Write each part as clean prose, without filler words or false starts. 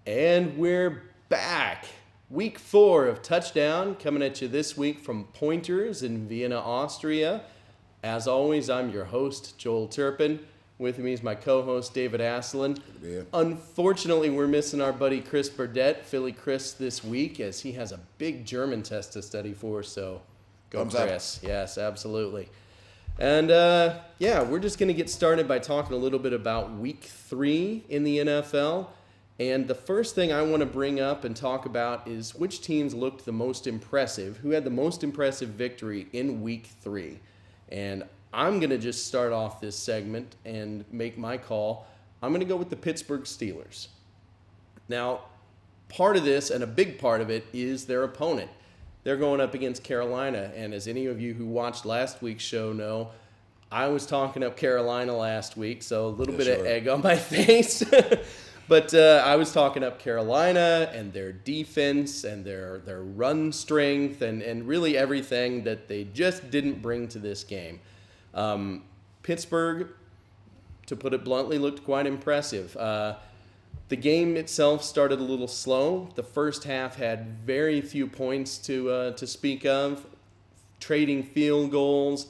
And we're back. Week 4 of Touchdown coming at you this week from Pointers in Vienna, Austria. As always, I'm your host, Joel Turpin. With me is my co-host, David Asselin. Unfortunately, we're missing our buddy Chris Burdett, Philly Chris, this week as he has a big German test to study for, so go Thumbs Chris. Up. Yes, absolutely. And, we're just going to get started by talking a little bit about Week 3 in the NFL. And the first thing I want to bring up and talk about is which teams looked the most impressive, who had the most impressive victory in Week 3. And I'm going to just start off this segment and make my call. I'm going to go with the Pittsburgh Steelers. Now, part of this, and a big part of it, is their opponent. They're going up against Carolina, and as any of you who watched last week's show know, I was talking up Carolina last week, so a little bit of egg on my face. But I was talking up Carolina and their defense and their run strength and really everything that they just didn't bring to this game. Pittsburgh, to put it bluntly, looked quite impressive. The game itself started a little slow. The first half had very few points to speak of, trading field goals,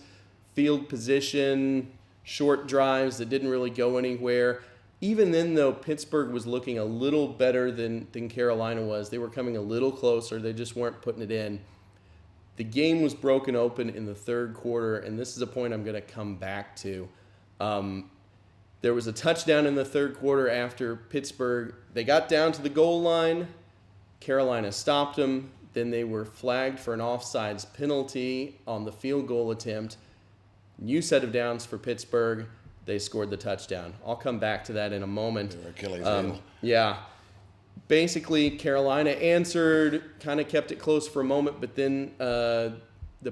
field position, short drives that didn't really go anywhere. Even then, though, Pittsburgh was looking a little better than Carolina was. They were coming a little closer. They just weren't putting it in. The game was broken open in the third quarter, and this is a point I'm going to come back to. There was a touchdown in the third quarter after Pittsburgh. They got down to the goal line. Carolina stopped them. Then they were flagged for an offsides penalty on the field goal attempt. New set of downs for Pittsburgh. They scored the touchdown. I'll come back to that in a moment. Their Achilles heel. Yeah. Basically, Carolina answered, kind of kept it close for a moment, but then the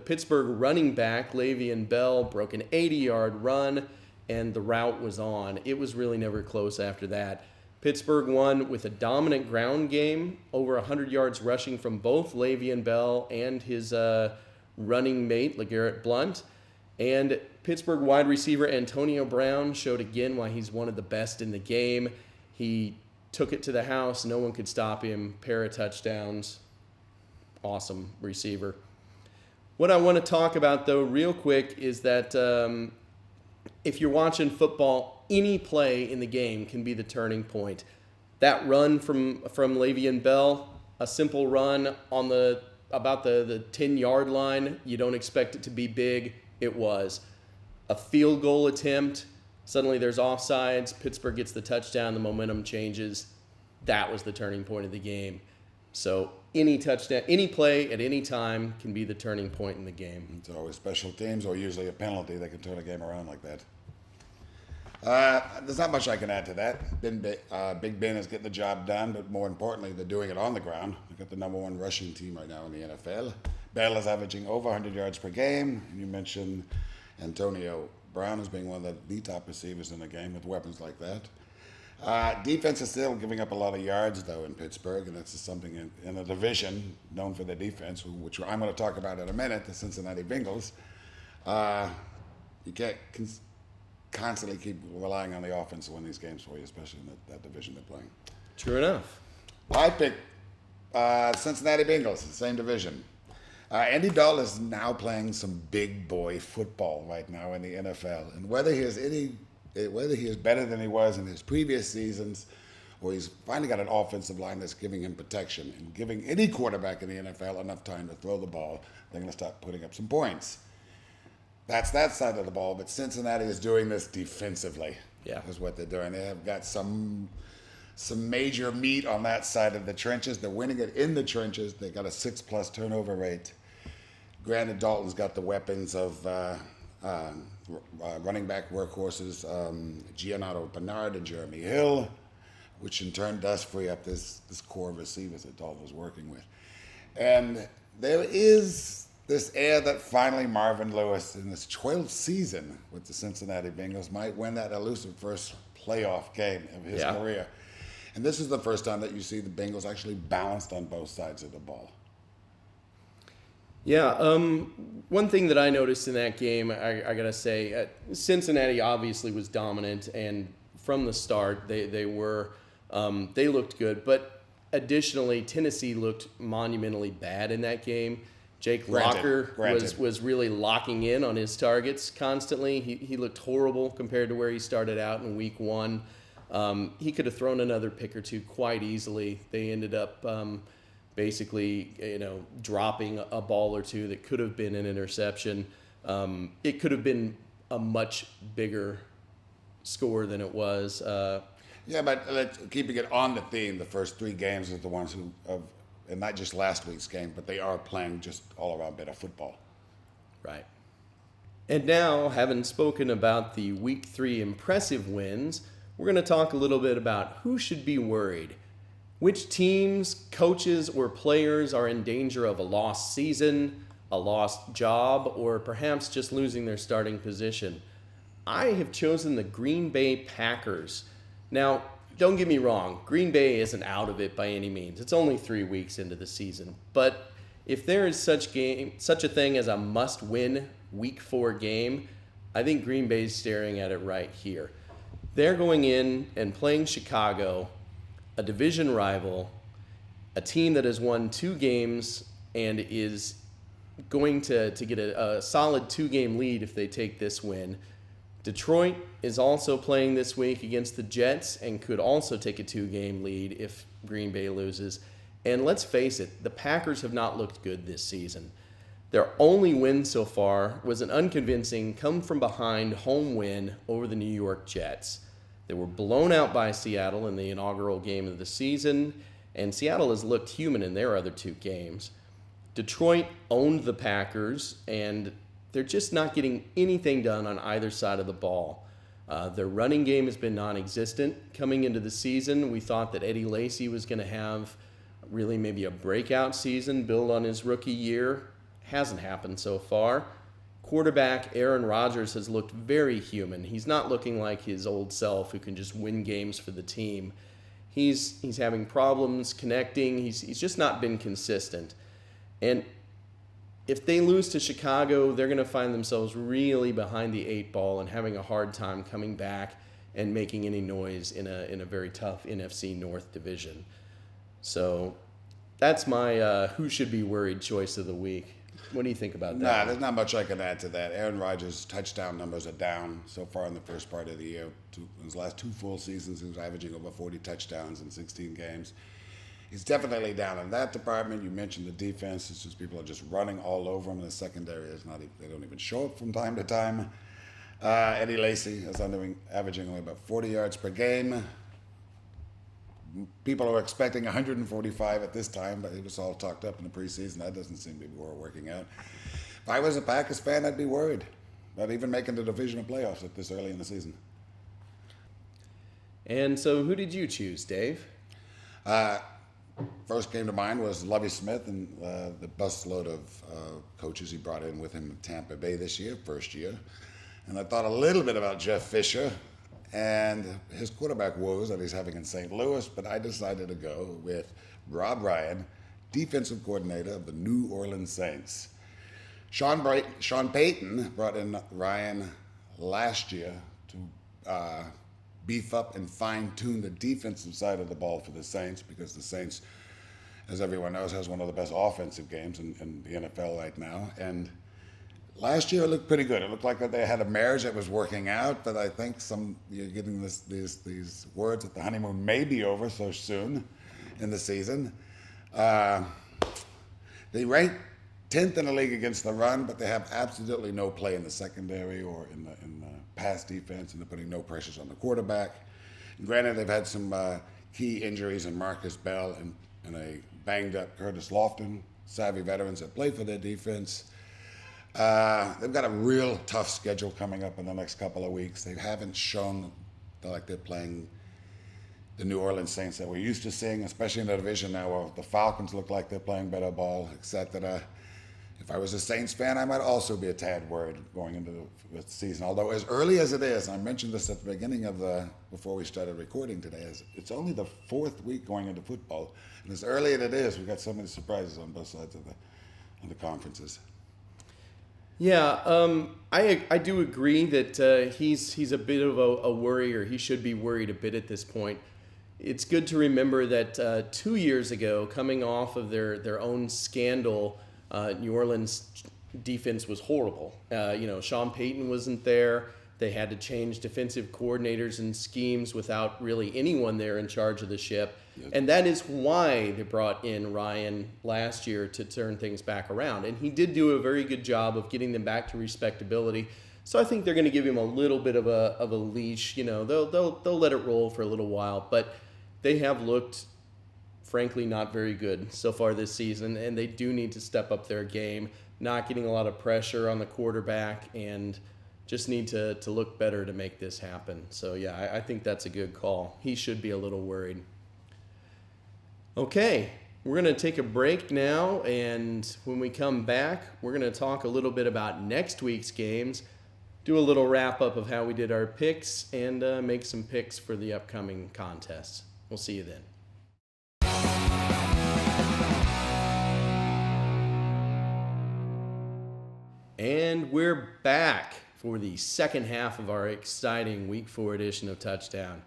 Pittsburgh running back, Le'Veon Bell, broke an 80-yard run, and the route was on. It was really never close after that. Pittsburgh won with a dominant ground game, over 100 yards rushing from both Le'Veon Bell and his running mate, LeGarrette Blount. And Pittsburgh wide receiver Antonio Brown showed again why he's one of the best in the game. He took it to the house. No one could stop him. Pair of touchdowns. Awesome receiver. What I want to talk about, though, real quick is that if you're watching football, any play in the game can be the turning point. That run from Le'Veon Bell, a simple run on about the 10-yard line, you don't expect it to be big. It was. A field goal attempt, suddenly there's offsides, Pittsburgh gets the touchdown, the momentum changes. That was the turning point of the game. So any touchdown, any play at any time can be the turning point in the game. It's always special teams or usually a penalty that can turn a game around like that. There's not much I can add to that. Big Ben is getting the job done, but more importantly, they're doing it on the ground. They've got the number one rushing team right now in the NFL. Bell is averaging over 100 yards per game. And you mentioned Antonio Brown as being one of the top receivers in the game with weapons like that. Defense is still giving up a lot of yards, though, in Pittsburgh, and that's just something in a division known for their defense, which I'm going to talk about in a minute, the Cincinnati Bengals. You can't constantly keep relying on the offense to win these games for you, especially in that division they're playing. True enough. I picked Cincinnati Bengals, the same division. Andy Dalton is now playing some big boy football right now in the NFL, and whether he is better than he was in his previous seasons, or he's finally got an offensive line that's giving him protection and giving any quarterback in the NFL enough time to throw the ball, they're going to start putting up some points. That's that side of the ball, but Cincinnati is doing this defensively. Yeah, is what they're doing. They have got some major meat on that side of the trenches. They're winning it in the trenches. They got a 6+ turnover rate. Granted, Dalton's got the weapons of running back workhorses, Giannato Bernard and Jeremy Hill, which in turn does free up this core of receivers that Dalton was working with. And there is this air that finally Marvin Lewis, in his 12th season with the Cincinnati Bengals, might win that elusive first playoff game of his career. And this is the first time that you see the Bengals actually balanced on both sides of the ball. Yeah, one thing that I noticed in that game, I got to say, Cincinnati obviously was dominant, and from the start, they were They looked good, but additionally, Tennessee looked monumentally bad in that game. Jake Locker was really locking in on his targets constantly. He looked horrible compared to where he started out in week 1. He could have thrown another pick or two quite easily. They ended up basically, dropping a ball or two that could have been an interception. It could have been a much bigger score than it was. Yeah, but keeping it on the theme, the first 3 games are the ones who have, and not just last week's game, but they are playing just all around better football. Right. And now, having spoken about the Week 3 impressive wins, we're going to talk a little bit about who should be worried. Which teams, coaches, or players are in danger of a lost season, a lost job, or perhaps just losing their starting position? I have chosen the Green Bay Packers. Now, don't get me wrong, Green Bay isn't out of it by any means. It's only 3 weeks into the season. But if there is such a thing as a must-win Week 4 game, I think Green Bay's staring at it right here. They're going in and playing Chicago, a division rival, a team that has won 2 games and is going to get a solid 2-game lead if they take this win. Detroit is also playing this week against the Jets and could also take a 2-game lead if Green Bay loses. And let's face it, the Packers have not looked good this season. Their only win so far was an unconvincing come-from-behind home win over the New York Jets. They were blown out by Seattle in the inaugural game of the season, and Seattle has looked human in their other 2 games. Detroit owned the Packers, and they're just not getting anything done on either side of the ball. Their running game has been non-existent. Coming into the season, we thought that Eddie Lacy was going to have really maybe a breakout season, build on his rookie year. Hasn't happened so far. Quarterback Aaron Rodgers has looked very human. He's not looking like his old self who can just win games for the team. He's having problems connecting. He's just not been consistent. And if they lose to Chicago, they're going to find themselves really behind the 8 ball and having a hard time coming back and making any noise in a very tough NFC North division. So that's my who should be worried choice of the week. What do you think about that? Nah, there's not much I can add to that. Aaron Rodgers' touchdown numbers are down so far in the first part of the year. In his last 2 full seasons, he was averaging over 40 touchdowns in 16 games. He's definitely down in that department. You mentioned the defense. It's just people are just running all over him. The secondary is not even, they don't even show up from time to time. Eddie Lacy is averaging only about 40 yards per game. People are expecting 145 at this time, but it was all talked up in the preseason. That doesn't seem to be working out. If I was a Packers fan, I'd be worried about even making the divisional playoffs at this early in the season. And so who did you choose, Dave? First came to mind was Lovie Smith and the busload of coaches he brought in with him in Tampa Bay this year, first year. And I thought a little bit about Jeff Fisher and his quarterback woes that he's having in St. Louis, but I decided to go with Rob Ryan, defensive coordinator of the New Orleans Saints. Sean Payton brought in Ryan last year to beef up and fine-tune the defensive side of the ball for the Saints, because the Saints, as everyone knows, has one of the best offensive games in the NFL right now. And last year it looked pretty good. It looked like that they had a marriage that was working out, but I think you're getting these words that the honeymoon may be over so soon in the season. They rank 10th in the league against the run, but they have absolutely no play in the secondary or in the pass defense, and they're putting no pressures on the quarterback. And granted, they've had some key injuries in Marcus Bell and a banged-up Curtis Lofton, savvy veterans that play for their defense. They've got a real tough schedule coming up in the next couple of weeks. They haven't shown like they're playing the New Orleans Saints that we're used to seeing, especially in the division now where the Falcons look like they're playing better ball, etc. If I was a Saints fan, I might also be a tad worried going into the season. Although as early as it is, and I mentioned this at the beginning of before we started recording today, it's only the 4th week going into football. And as early as it is, we've got so many surprises on both sides of the conferences. Yeah, I do agree that he's a bit of a worry, or he should be worried a bit at this point. it's good to remember that 2 years ago, coming off of their own scandal, New Orleans defense was horrible. Sean Payton wasn't there. They had to change defensive coordinators and schemes without really anyone there in charge of the ship. Yep. And that is why they brought in Ryan last year to turn things back around. And he did do a very good job of getting them back to respectability. So I think they're going to give him a little bit of a leash. They'll let it roll for a little while. But they have looked, frankly, not very good so far this season. And they do need to step up their game, not getting a lot of pressure on the quarterback, and just need to look better to make this happen. So, yeah, I think that's a good call. He should be a little worried. Okay, we're going to take a break now, and when we come back, we're going to talk a little bit about next week's games, do a little wrap-up of how we did our picks, and make some picks for the upcoming contests. We'll see you then. And we're back for the second half of our exciting Week 4 edition of Touchdown.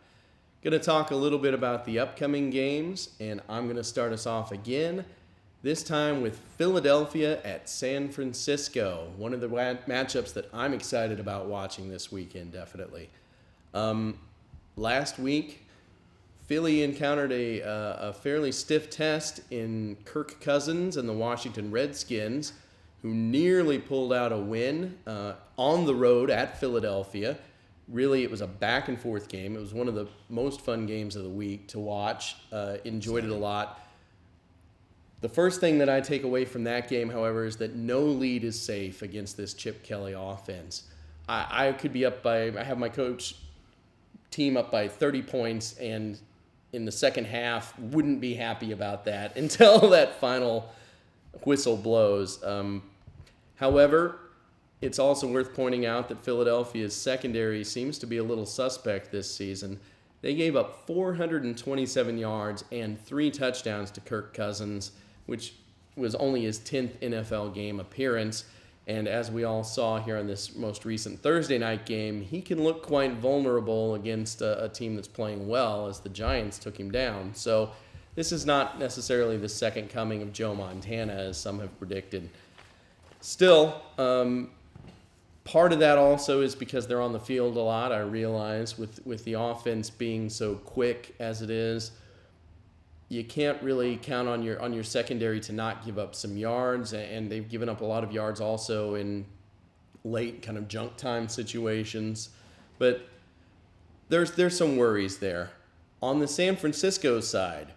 Going to talk a little bit about the upcoming games, and I'm going to start us off again, this time with Philadelphia at San Francisco, one of the matchups that I'm excited about watching this weekend, definitely. Last week, Philly encountered a fairly stiff test in Kirk Cousins and the Washington Redskins, who nearly pulled out a win on the road at Philadelphia. Really, it was a back-and-forth game. It was one of the most fun games of the week to watch. Enjoyed it a lot. The first thing that I take away from that game, however, is that no lead is safe against this Chip Kelly offense. I could be up by, I have my coach team up by 30 points, and in the second half, wouldn't be happy about that until that final whistle blows. However, it's also worth pointing out that Philadelphia's secondary seems to be a little suspect this season. They gave up 427 yards and 3 touchdowns to Kirk Cousins, which was only his 10th NFL game appearance. And as we all saw here on this most recent Thursday night game, he can look quite vulnerable against a team that's playing well, as the Giants took him down. So this is not necessarily the second coming of Joe Montana, as some have predicted. Still, part of that also is because they're on the field a lot, I realize, with the offense being so quick as it is. You can't really count on your secondary to not give up some yards, and they've given up a lot of yards also in late kind of junk time situations. But there's some worries there. On the San Francisco side,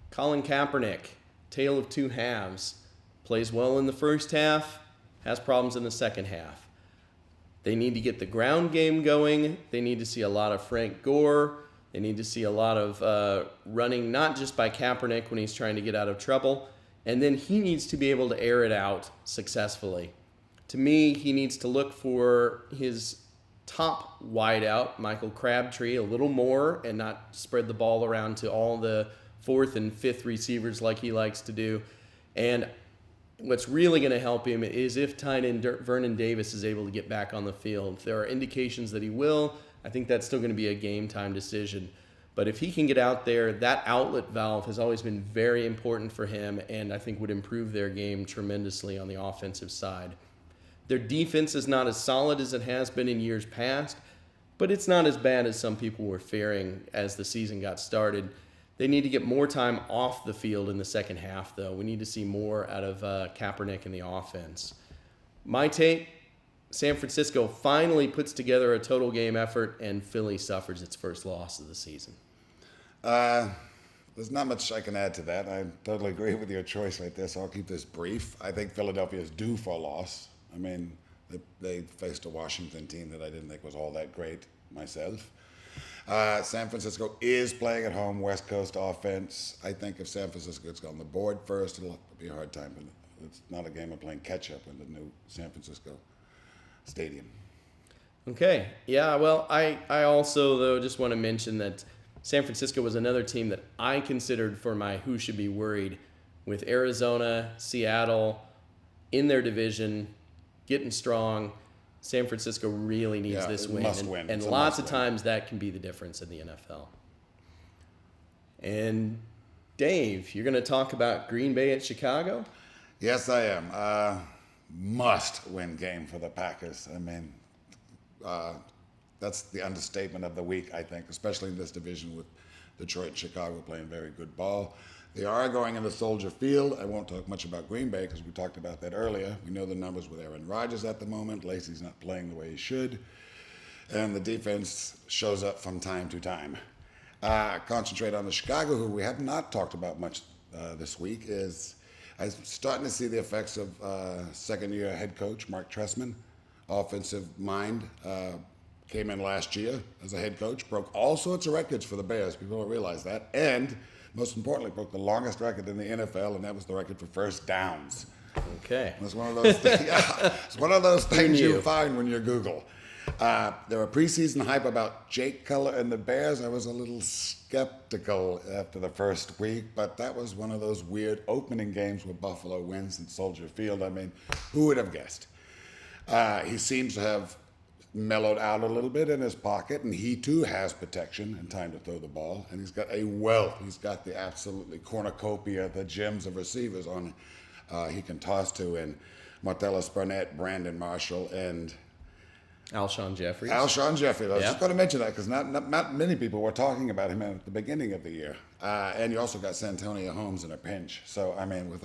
Colin Kaepernick, tale of two halves, plays well in the first half, has problems in the second half. They need to get the ground game going. They need to see a lot of Frank Gore. They need to see a lot of running, not just by Kaepernick when he's trying to get out of trouble, and then he needs to be able to air it out successfully. To me, he needs to look for his top wideout, Michael Crabtree, a little more and not spread the ball around to all the fourth and fifth receivers like he likes to do. And what's really going to help him is if tight end Vernon Davis is able to get back on the field. There are indications that he will. I think that's still going to be a game-time decision. But if he can get out there, that outlet valve has always been very important for him, and I think would improve their game tremendously on the offensive side. Their defense is not as solid as it has been in years past, but it's not as bad as some people were fearing as the season got started. They need to get more time off the field in the second half, though. We need to see more out of Kaepernick in the offense. My take, San Francisco finally puts together a total game effort, and Philly suffers its first loss of the season. There's not much I can add to that. I totally agree with your choice right there, so I'll keep this brief. I think Philadelphia is due for a loss. I mean, they faced a Washington team that I didn't think was all that great myself. San Francisco is playing at home, West Coast offense. I think if San Francisco gets on the board first, it'll be a hard time. It's not a game of playing catch-up in the new San Francisco stadium. Okay. Yeah, well, I also, though, just want to mention that San Francisco was another team that I considered for my who should be worried, with Arizona, Seattle in their division, getting strong. San Francisco really needs this win. Must win. And lots of times that can be the difference in the NFL. And Dave, you're going to talk about Green Bay at Chicago? Yes, I am. Must-win game for the Packers. I mean, that's the understatement of the week, I think, especially in this division with Detroit and Chicago playing very good ball. They are going into Soldier Field. I won't talk much about Green Bay because we talked about that earlier. We know the numbers with Aaron Rodgers at the moment. Lacey's not playing the way he should. And the defense shows up from time to time. Concentrate on the Chicago, who we have not talked about much this week, is I'm starting to see the effects of second-year head coach Mark Trestman. Offensive mind, came in last year as a head coach, broke all sorts of records for the Bears. People don't realize that. And most importantly, broke the longest record in the NFL, and that was the record for first downs. Okay. It's one of those things, it's one of those things you find when you Google. There were preseason hype about Jake Cutler and the Bears. I was a little skeptical after the first week, but that was one of those weird opening games where Buffalo wins at Soldier Field. I mean, who would have guessed? He seems to have mellowed out a little bit in his pocket, and he too has protection and time to throw the ball. And he's got a wealth. He's got the absolutely cornucopia, the gems of receivers on he can toss to, and Martellus Burnett, Brandon Marshall, and Alshon Jeffries. Alshon Jeffries. I was just going to mention that because not many people were talking about him at the beginning of the year. And you also got Santonio Holmes in a pinch. So I mean, with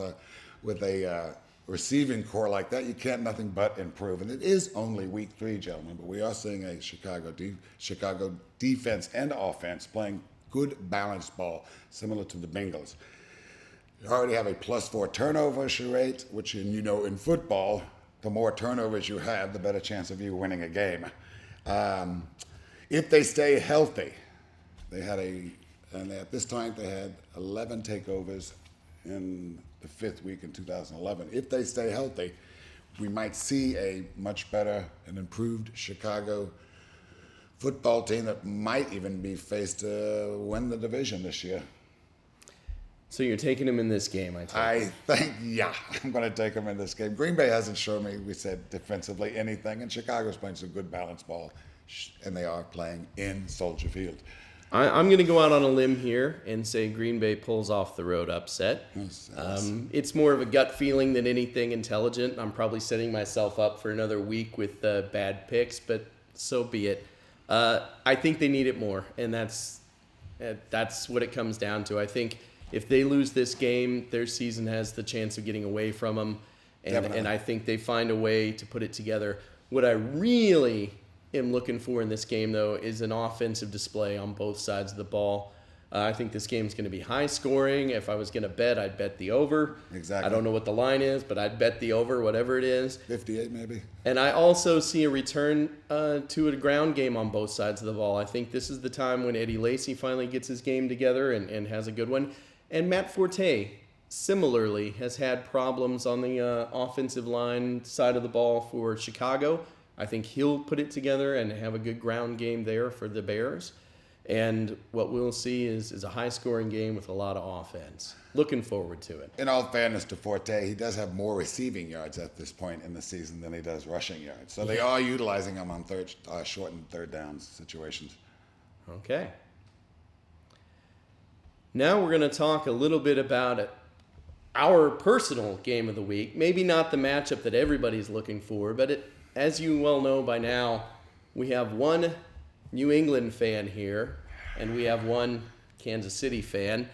a receiving core like that, you can't nothing but improve. And it is only week 3, gentlemen, but we are seeing a Chicago defense and offense playing good balanced ball, similar to the Bengals. You already have a +4 turnover rate, which in football, the more turnovers you have, the better chance of you winning a game. If they stay healthy, and at this time they had 11 takeovers in the 5th week in 2011. If they stay healthy, we might see a much better and improved Chicago football team that might even be faced to win the division this year. So you're taking him in this game, I think. I'm going to take them in this game. Green Bay hasn't shown me, we said, defensively anything, and Chicago's playing some good balanced ball, and they are playing in Soldier Field. I'm going to go out on a limb here and say Green Bay pulls off the road upset. Yes. It's more of a gut feeling than anything intelligent. I'm probably setting myself up for another week with bad picks, but so be it. I think they need it more, and that's what it comes down to. I think if they lose this game, their season has the chance of getting away from them, and I think they find a way to put it together. What I really am looking for in this game, though, is an offensive display on both sides of the ball. I think this game is going to be high scoring. If I was going to bet, I'd bet the over. Exactly. I don't know what the line is, but I'd bet the over, whatever it is. 58 maybe. And I also see a return to a ground game on both sides of the ball. I think this is the time when Eddie Lacy finally gets his game together and has a good one. And Matt Forte, similarly, has had problems on the offensive line side of the ball for Chicago. I think he'll put it together and have a good ground game there for the Bears. And what we'll see is a high-scoring game with a lot of offense. Looking forward to it. In all fairness to Forte, he does have more receiving yards at this point in the season than he does rushing yards. So they are utilizing him on short and third down situations. Okay. Now we're going to talk a little bit about our personal game of the week. Maybe not the matchup that everybody's looking for, but as you well know by now, we have one New England fan here, and we have one Kansas City fan.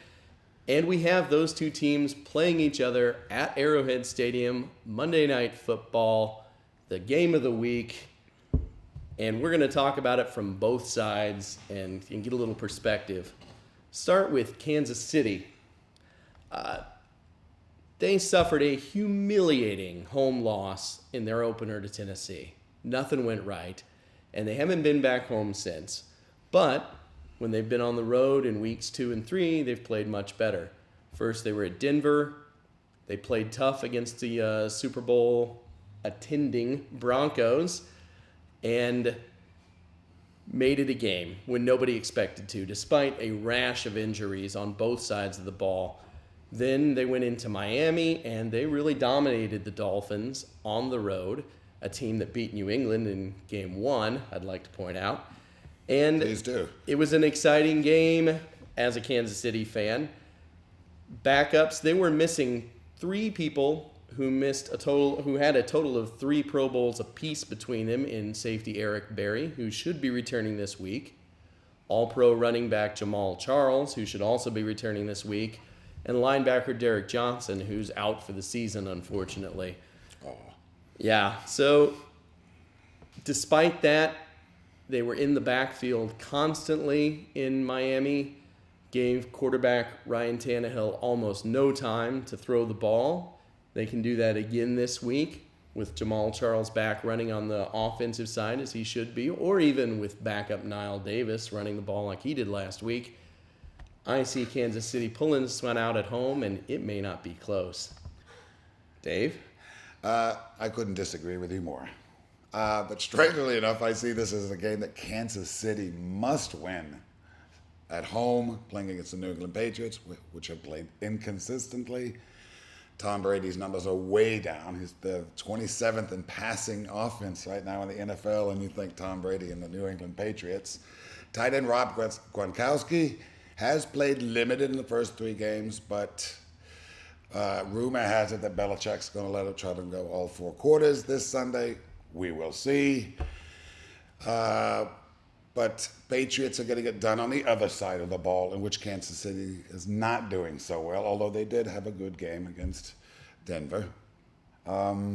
And we have those two teams playing each other at Arrowhead Stadium, Monday Night Football, the game of the week. And we're going to talk about it from both sides and get a little perspective. Start with Kansas City. They suffered a humiliating home loss in their opener to Tennessee. Nothing went right, and they haven't been back home since. But when they've been on the road in weeks 2 and 3, they've played much better. First, they were at Denver. They played tough against the Super Bowl attending Broncos and made it a game when nobody expected to, despite a rash of injuries on both sides of the ball. Then they went into Miami, and they really dominated the Dolphins on the road, a team that beat New England in Game 1, I'd like to point out. And Please do. It was an exciting game as a Kansas City fan. Backups, they were missing 3 people who had a total of 3 Pro Bowls apiece between them in safety Eric Berry, who should be returning this week, All-Pro running back Jamal Charles, who should also be returning this week, and linebacker Derek Johnson, who's out for the season, unfortunately. Oh. Yeah, so despite that, they were in the backfield constantly in Miami, gave quarterback Ryan Tannehill almost no time to throw the ball. They can do that again this week with Jamal Charles back running on the offensive side as he should be, or even with backup Nile Davis running the ball like he did last week. I see Kansas City pulling this one out at home, and it may not be close. Dave? I couldn't disagree with you more. But strangely enough, I see this as a game that Kansas City must win. At home, playing against the New England Patriots, which have played inconsistently. Tom Brady's numbers are way down. He's the 27th in passing offense right now in the NFL, and you think Tom Brady and the New England Patriots. Tight end Rob Gronkowski has played limited in the first 3 games, but rumor has it that Belichick's going to let him try to go all 4 quarters this Sunday. We will see. But Patriots are going to get done on the other side of the ball, in which Kansas City is not doing so well, although they did have a good game against Denver. But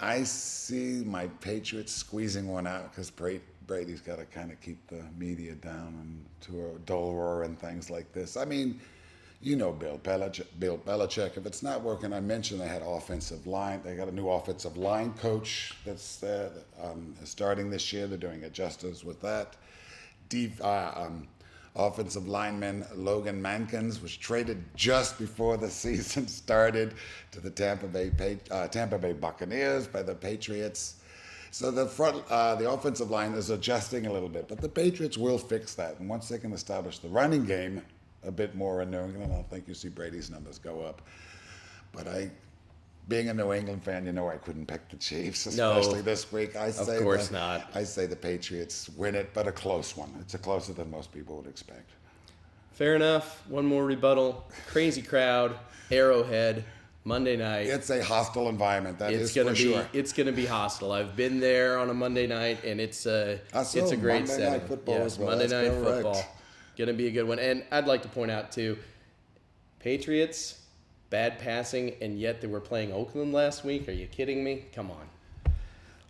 I see my Patriots squeezing one out because Brady's got to kind of keep the media down and to a dull roar and things like this. I mean, you know Bill Belichick. If it's not working, I mentioned they had offensive line. They got a new offensive line coach that's starting this year. They're doing adjusters with that. Offensive lineman Logan Mankins was traded just before the season started to the Tampa Bay Buccaneers by the Patriots. So the offensive line is adjusting a little bit, but the Patriots will fix that. And once they can establish the running game a bit more in New England, I think you see Brady's numbers go up. But being a New England fan, you know I couldn't pick the Chiefs, especially this week. Of course not. I say the Patriots win it, but a close one. It's a closer than most people would expect. Fair enough. One more rebuttal. Crazy crowd, Arrowhead, Monday night. It's a hostile environment. It's going to be hostile. I've been there on a Monday night, and it's a great Monday setting. Night football yes, as well. Monday That's night correct. football. Going to be a good one. And I'd like to point out, too, Patriots, bad passing, and yet they were playing Oakland last week. Are you kidding me? Come on.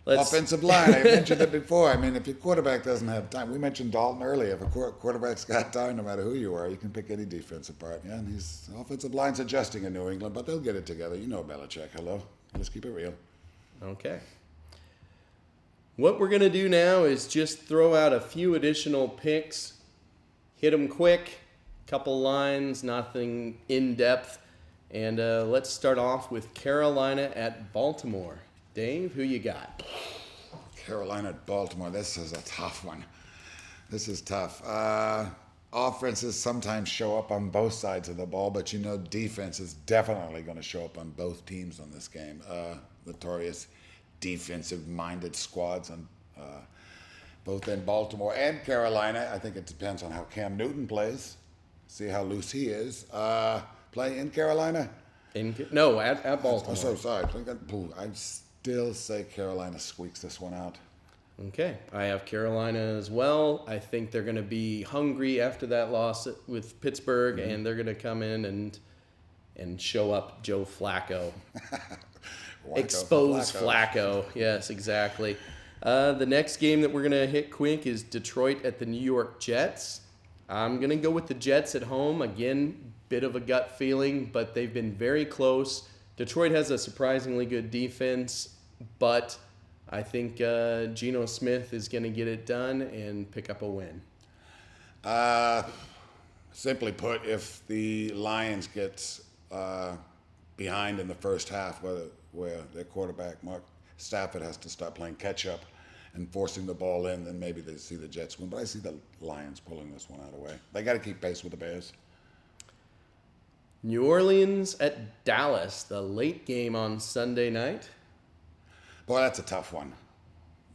Offensive line, I mentioned it before. I mean, if your quarterback doesn't have time, we mentioned Dalton earlier. If a quarterback's got time, no matter who you are, you can pick any defensive part. Yeah, and his offensive line's adjusting in New England, but they'll get it together. You know Belichick. Hello. Let's keep it real. Okay. What we're going to do now is just throw out a few additional picks. Hit them quick, couple lines, nothing in depth. And let's start off with Carolina at Baltimore. Dave, who you got? Carolina at Baltimore. This is a tough one. This is tough. Offenses sometimes show up on both sides of the ball, but you know defense is definitely going to show up on both teams on this game. Notorious defensive-minded squads on both in Baltimore and Carolina. I think it depends on how Cam Newton plays. See how loose he is. Play in Carolina? At Baltimore. I'm so sorry. I still say Carolina squeaks this one out. Okay. I have Carolina as well. I think they're going to be hungry after that loss with Pittsburgh, and they're going to come in and show up Joe Flacco. Expose Flacco. Yes, exactly. The next game that we're going to hit quick is Detroit at the New York Jets. I'm going to go with the Jets at home. Again, bit of a gut feeling, but they've been very close. Detroit has a surprisingly good defense, but I think Geno Smith is going to get it done and pick up a win. Simply put, if the Lions get behind in the first half, where their quarterback, Mark Stafford, has to start playing catch-up and forcing the ball in, then maybe they see the Jets win. But I see the Lions pulling this one out of the way. They got to keep pace with the Bears. New Orleans at Dallas, the late game on Sunday night. Boy, that's a tough one.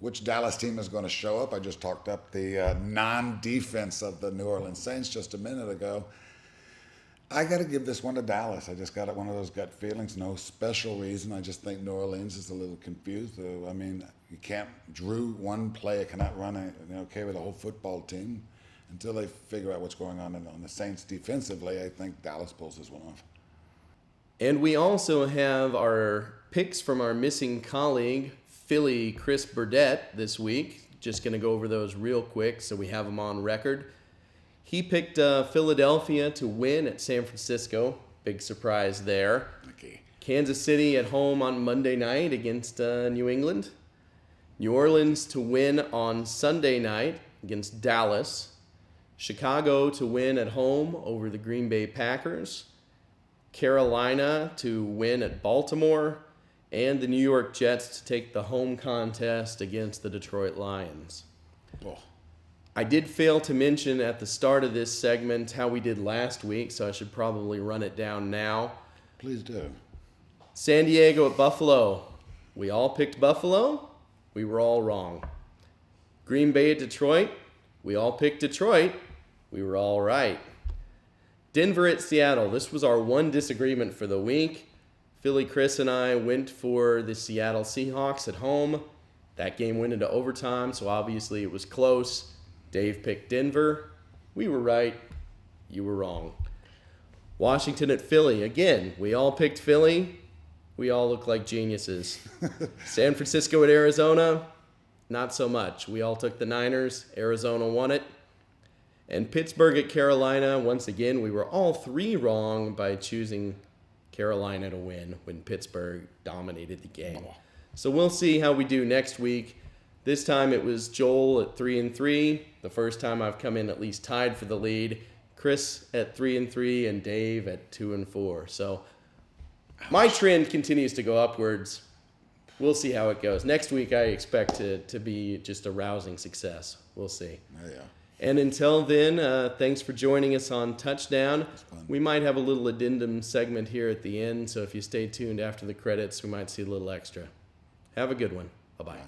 which Dallas team is going to show up. I just talked up the non-defense of the New Orleans Saints just a minute ago. I got to give this one to Dallas. I just got one of those gut feelings. No special reason. I just think New Orleans is a little confused. I mean, you can't Drew one player cannot run okay with a whole football team until they figure out what's going on the Saints defensively. I think Dallas pulls this one off. And we also have our picks from our missing colleague, Philly Chris Burdett, this week. Just going to go over those real quick so we have them on record. He picked Philadelphia to win at San Francisco. Big surprise there. Okay. Kansas City at home on Monday night against New England. New Orleans to win on Sunday night against Dallas. Chicago to win at home over the Green Bay Packers. Carolina to win at Baltimore. And the New York Jets to take the home contest against the Detroit Lions. Oh. I did fail to mention at the start of this segment how we did last week, so I should probably run it down now. Please do. San Diego at Buffalo. We all picked Buffalo. We were all wrong. Green Bay at Detroit. We all picked Detroit. We were all right. Denver at Seattle. This was our one disagreement for the week. Philly Chris and I went for the Seattle Seahawks at home. That game went into overtime, so obviously it was close. Dave picked Denver. We were right. You were wrong. Washington at Philly. Again, we all picked Philly. We all look like geniuses. San Francisco at Arizona. Not so much. We all took the Niners. Arizona won it. And Pittsburgh at Carolina. Once again, we were all three wrong by choosing Carolina to win when Pittsburgh dominated the game. So we'll see how we do next week. This time it was Joel at 3-3. The first time I've come in at least tied for the lead. Chris at 3-3 and Dave at 2-4. So my trend continues to go upwards. We'll see how it goes. Next week I expect to be just a rousing success. We'll see. Yeah. And until then, thanks for joining us on Touchdown. We might have a little addendum segment here at the end, so if you stay tuned after the credits, we might see a little extra. Have a good one. Bye-bye.